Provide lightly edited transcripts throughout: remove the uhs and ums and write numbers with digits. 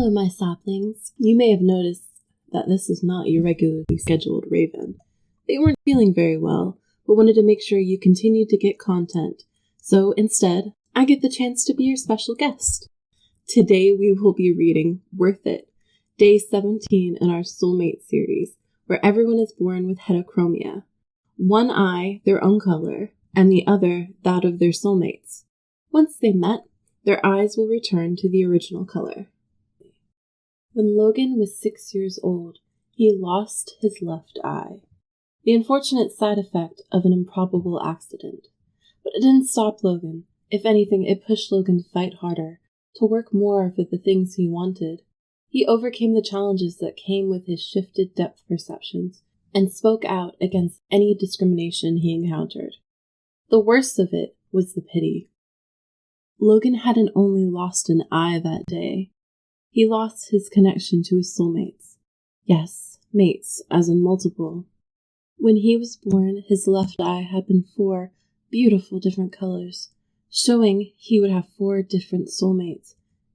Hello, my saplings. You may have noticed that this is not your regularly scheduled Raven. They weren't feeling very well, but wanted to make sure you continued to get content. So instead, I get the chance to be your special guest. Today we will be reading Worth It, Day 17 in our Soulmate series, where everyone is born with heterochromia. One eye, their own color, and the other, that of their soulmates. Once they met, their eyes will return to the original color. When Logan was 6 years old, he lost his left eye. The unfortunate side effect of an improbable accident. But it didn't stop Logan. If anything, it pushed Logan to fight harder, to work more for the things he wanted. He overcame the challenges that came with his shifted depth perceptions, and spoke out against any discrimination he encountered. The worst of it was the pity. Logan hadn't only lost an eye that day. He lost his connection to his soulmates. Yes, mates, as in multiple. When he was born, his left eye had been 4 beautiful different colors, showing he would have 4 different soulmates.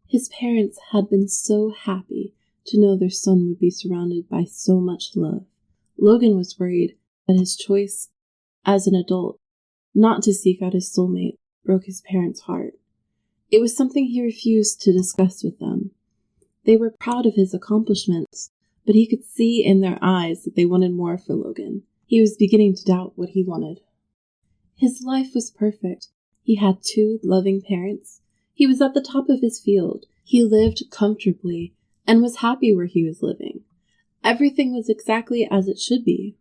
His parents had been so happy to know their son would be surrounded by so much love. Logan was worried that his choice as an adult not to seek out his soulmate broke his parents' heart. It was something he refused to discuss with them. They were proud of his accomplishments, but he could see in their eyes that they wanted more for Logan. He was beginning to doubt what he wanted. His life was perfect. He had 2 loving parents. He was at the top of his field. He lived comfortably and was happy where he was living. Everything was exactly as it should be.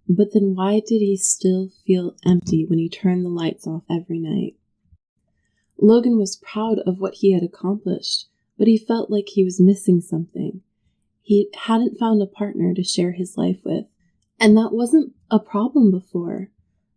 But then why did he still feel empty when he turned the lights off every night? Logan was proud of what he had accomplished, but he felt like he was missing something. He hadn't found a partner to share his life with, and that wasn't a problem before.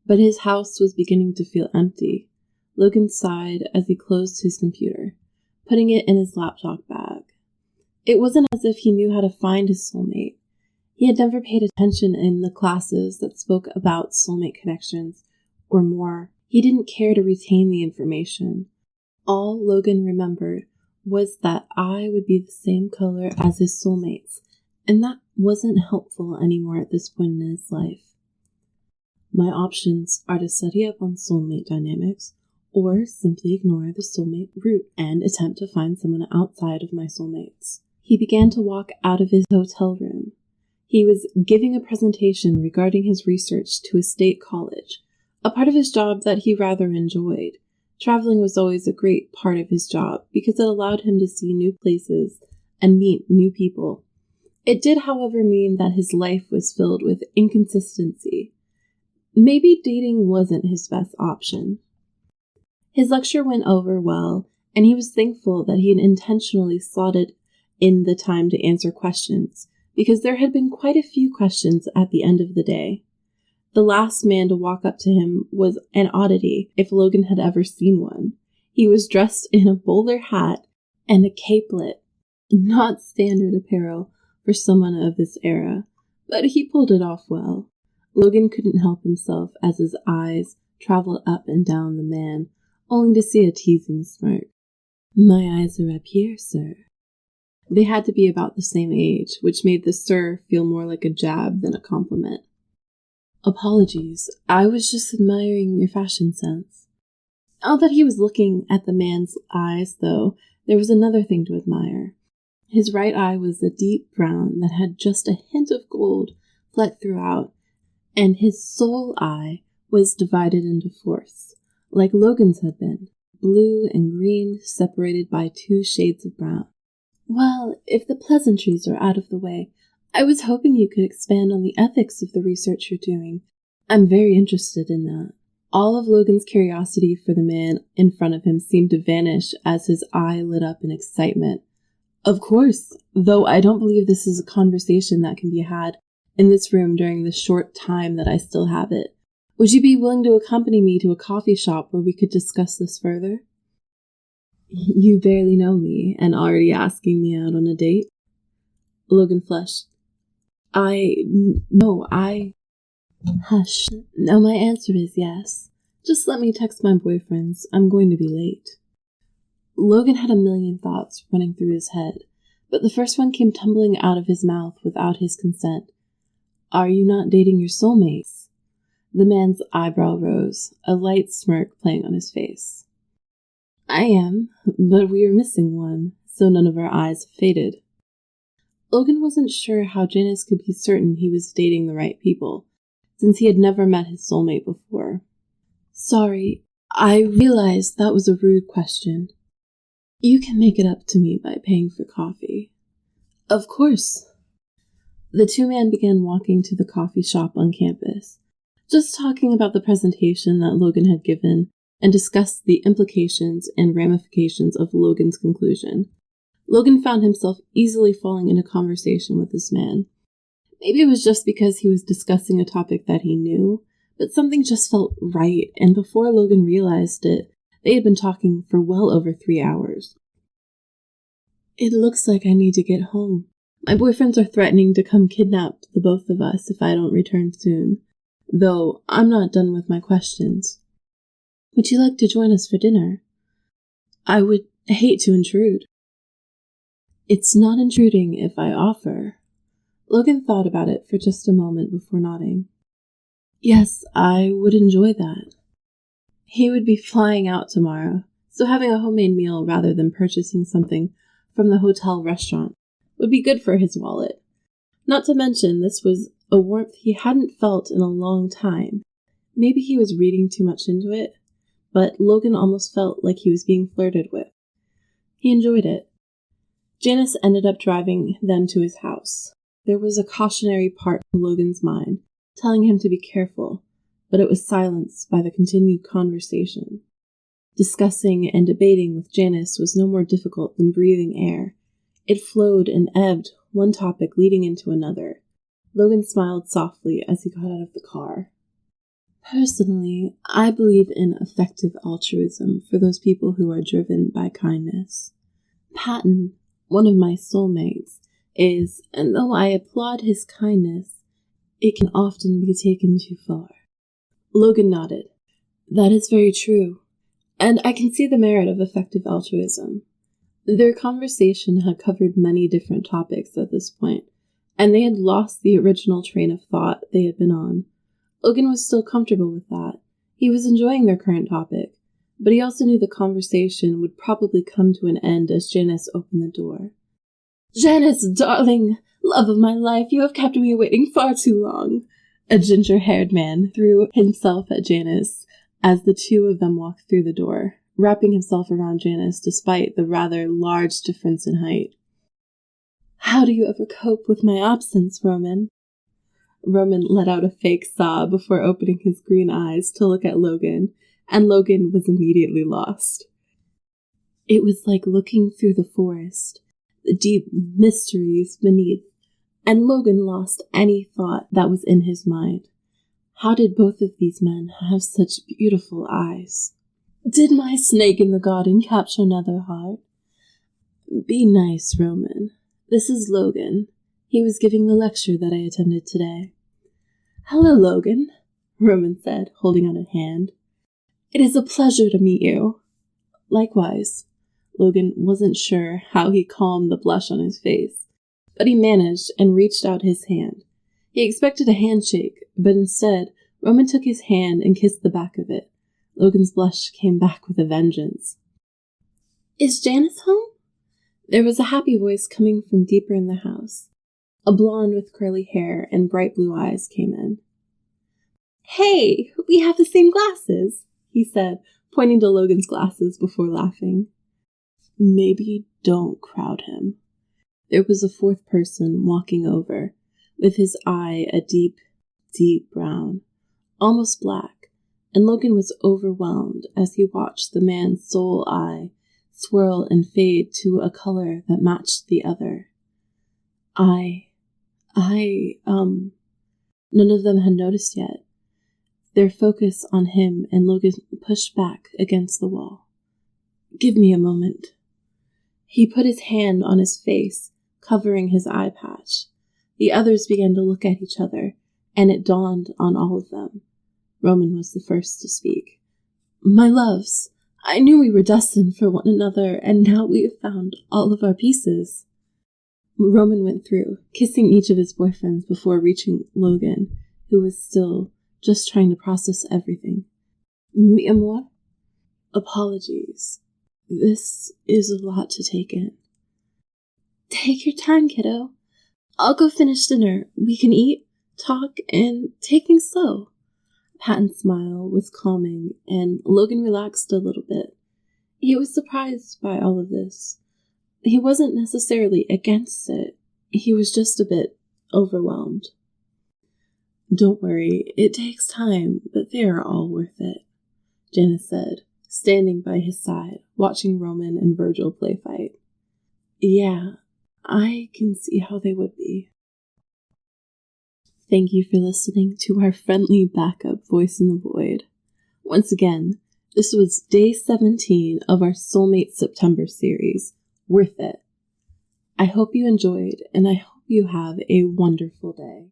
But his house was beginning to feel empty. Logan sighed as he closed his computer, putting it in his laptop bag. It wasn't as if he knew how to find his soulmate. He had never paid attention in the classes that spoke about soulmate connections, or more. He didn't care to retain the information. All Logan remembered was that eye would be the same color as his soulmates, and that wasn't helpful anymore at this point in his life. My options are to study up on soulmate dynamics, or simply ignore the soulmate route and attempt to find someone outside of my soulmates. He began to walk out of his hotel room. He was giving a presentation regarding his research to a state college, a part of his job that he rather enjoyed. Traveling was always a great part of his job because it allowed him to see new places and meet new people. It did, however, mean that his life was filled with inconsistency. Maybe dating wasn't his best option. His lecture went over well, and he was thankful that he had intentionally slotted in the time to answer questions, because there had been quite a few questions at the end of the day. The last man to walk up to him was an oddity, if Logan had ever seen one. He was dressed in a bowler hat and a capelet, not standard apparel for someone of this era, but he pulled it off well. Logan couldn't help himself as his eyes traveled up and down the man, only to see a teasing smirk. "My eyes are up here, sir." They had to be about the same age, which made the sir feel more like a jab than a compliment. "Apologies, I was just admiring your fashion sense." Now that he was looking at the man's eyes, though, there was another thing to admire. His right eye was a deep brown that had just a hint of gold flecked throughout, and his soul eye was divided into 4ths, like Logan's had been, blue and green separated by 2 shades of brown. "Well, if the pleasantries are out of the way, I was hoping you could expand on the ethics of the research you're doing. I'm very interested in that." All of Logan's curiosity for the man in front of him seemed to vanish as his eye lit up in excitement. "Of course, though I don't believe this is a conversation that can be had in this room during the short time that I still have it. Would you be willing to accompany me to a coffee shop where we could discuss this further?" "You barely know me and already asking me out on a date?" Logan flushed. No, Hush. No, my answer is yes. Just let me text my boyfriends. I'm going to be late." Logan had a million thoughts running through his head, But the first one came tumbling out of his mouth without his consent. "Are you not dating your soulmates?" The man's eyebrow rose, a light smirk playing on his face. "I am, but we are missing one, so none of our eyes have faded." Logan wasn't sure how Janice could be certain he was dating the right people, since he had never met his soulmate before. "Sorry, I realized that was a rude question. You can make it up to me by paying for coffee." "Of course." The two men began walking to the coffee shop on campus, just talking about the presentation that Logan had given and discussed the implications and ramifications of Logan's conclusion. Logan found himself easily falling into conversation with this man. Maybe it was just because he was discussing a topic that he knew, but something just felt right, and before Logan realized it, they had been talking for well over 3 hours. "It looks like I need to get home. My boyfriends are threatening to come kidnap the both of us if I don't return soon. Though I'm not done with my questions. Would you like to join us for dinner?" "I would hate to intrude." "It's not intruding if I offer." Logan thought about it for just a moment before nodding. "Yes, I would enjoy that." He would be flying out tomorrow, so having a homemade meal rather than purchasing something from the hotel restaurant would be good for his wallet. Not to mention, this was a warmth he hadn't felt in a long time. Maybe he was reading too much into it, but Logan almost felt like he was being flirted with. He enjoyed it. Janice ended up driving them to his house. There was a cautionary part to Logan's mind, telling him to be careful, but it was silenced by the continued conversation. Discussing and debating with Janice was no more difficult than breathing air. It flowed and ebbed, one topic leading into another. Logan smiled softly as he got out of the car. "Personally, I believe in effective altruism for those people who are driven by kindness. Patton, one of my soulmates, is, and though I applaud his kindness, it can often be taken too far." Logan nodded. "That is very true, and I can see the merit of effective altruism." Their conversation had covered many different topics at this point, and they had lost the original train of thought they had been on. Logan was still comfortable with that. He was enjoying their current topic, but he also knew the conversation would probably come to an end as Janice opened the door. "Janice, darling, love of my life, you have kept me waiting far too long." A ginger-haired man threw himself at Janice as the two of them walked through the door, wrapping himself around Janice despite the rather large difference in height. "How do you ever cope with my absence, Roman?" Roman let out a fake sob before opening his green eyes to look at Logan, and Logan was immediately lost. It was like looking through the forest, the deep mysteries beneath, and Logan lost any thought that was in his mind. How did both of these men have such beautiful eyes? Did my snake in the garden capture another heart? Be nice, Roman. This is Logan. He was giving the lecture that I attended today. Hello, Logan, Roman said, holding out a hand. It is a pleasure to meet you. Likewise. Logan wasn't sure how he calmed the blush on his face, but he managed and reached out his hand. He expected a handshake, but instead, Roman took his hand and kissed the back of it. Logan's blush came back with a vengeance. Is Janice home? There was a happy voice coming from deeper in the house. A blonde with curly hair and bright blue eyes came in. Hey, we have the same glasses, he said, pointing to Logan's glasses before laughing. Maybe don't crowd him. There was a fourth person walking over, with his eye a deep, deep brown, almost black, and Logan was overwhelmed as he watched the man's soul eye swirl and fade to a color that matched the other. None of them had noticed yet. Their focus on him, and Logan pushed back against the wall. Give me a moment. He put his hand on his face, covering his eye patch. The others began to look at each other, and it dawned on all of them. Roman was the first to speak. My loves, I knew we were destined for one another, and now we have found all of our pieces. Roman went through, kissing each of his boyfriends before reaching Logan, who was still just trying to process everything. Mi amor? Apologies. This is a lot to take in. Take your time, kiddo. I'll go finish dinner. We can eat, talk, and take things slow. Patton's smile was calming, and Logan relaxed a little bit. He was surprised by all of this. He wasn't necessarily against it. He was just a bit overwhelmed. Don't worry, it takes time, but they are all worth it, Janice said, standing by his side, watching Roman and Virgil play fight. Yeah, I can see how they would be. Thank you for listening to our friendly backup voice in the void. Once again, this was day 17 of our Soulmate September series. Worth it. I hope you enjoyed, and I hope you have a wonderful day.